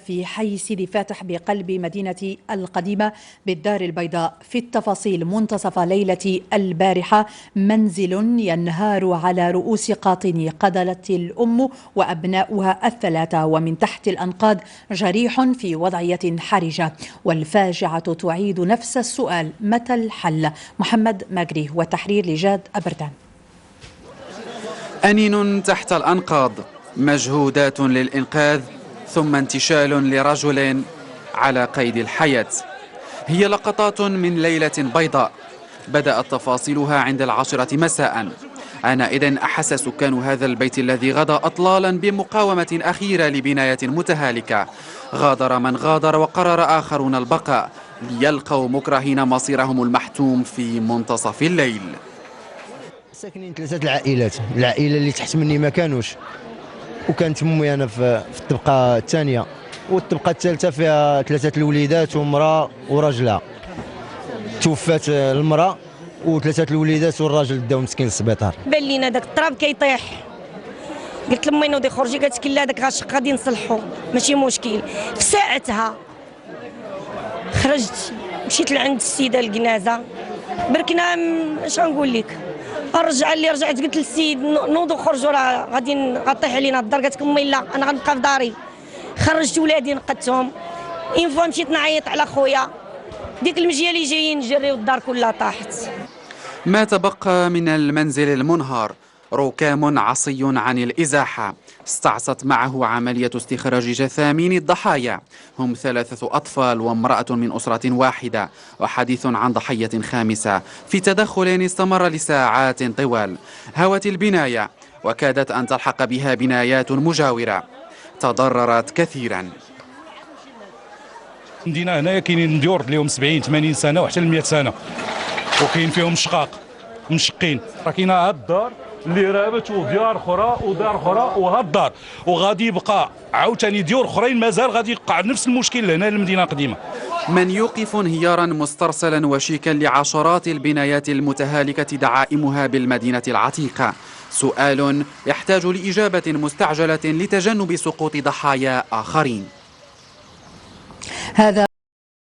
في حي سيدي فاتح بقلب مدينة القديمة بالدار البيضاء. في التفاصيل: منتصف ليلة البارحة منزل ينهار على رؤوس قاطني، قتلت الأم وأبناؤها الثلاثة، ومن تحت الأنقاض جريح في وضعية حرجة. والفاجعة تعيد نفس السؤال: متى الحل؟ محمد ماجري وتحرير لجاد أبردان. أنين تحت الأنقاض، مجهودات للإنقاذ، ثم انتشال لرجل على قيد الحياة. هي لقطات من ليلة بيضاء بدأت تفاصيلها عند 10 مساء. آنئذ أحس سكان هذا البيت الذي غدا أطلالا بمقاومة أخيرة لبناية متهالكة. غادر من غادر وقرر آخرون البقاء ليلقوا مكرهين مصيرهم المحتوم في منتصف الليل. ساكنين 3 العائلات، العائله اللي تحت مني ما كانوش، وكانت امي انا في الطبقه الثانيه، والطبقه الثالثه فيها 3 الوليدات وامراه وراجلها. توفات المراه و3 الوليدات والراجل داو مسكين للسبيطار. بان لينا داك التراب كيطيح، قلت لامي نوضي خرجي، قالت لي لا داك غاشق غادي نصلحو ماشي مشكل. في ساعتها خرجت مشيت لعند السيده الجنازه، بركنا اش غنقول لك، الرجعه اللي رجعت قلت للسيد نوضوا خرجوا راه غادي غطيح علينا الدار. قالت لك امي لا انا غنبقى في داري. خرجت ولادي نقدتهم، اين فوا مشيت نعيط على خويا، ديك المجيه اللي جايين نجريو الدار كلها طاحت. ما تبقى من المنزل المنهار ركام عصي عن الإزاحة. استعصت معه عملية استخراج جثامين الضحايا. هم 3 أطفال وامرأة من أسرة واحدة، وحديث عن ضحية خامسة في تدخل استمر لساعات طوال. هوت البناية وكادت أن تلحق بها بنايات مجاورة. تضررت كثيرا. عندنا هنايا كاينين ديور لهم 70 80 سنة وحتى ل 100 سنة، وكاين فيهم شقاق مشقين. راه كاينه هاد الدار اللي رابت وديار اخرى ودار اخرى وهاد الدار، وغادي يبقى عاوتاني ديور اخرين مازال غادي يقع نفس المشكل هنا للمدينه القديمه. من يوقف انهيارا مسترسلا وشيكا لعشرات البنايات المتهالكة دعائمها بالمدينة العتيقة؟ سؤال يحتاج لإجابة مستعجلة لتجنب سقوط ضحايا آخرين. هذا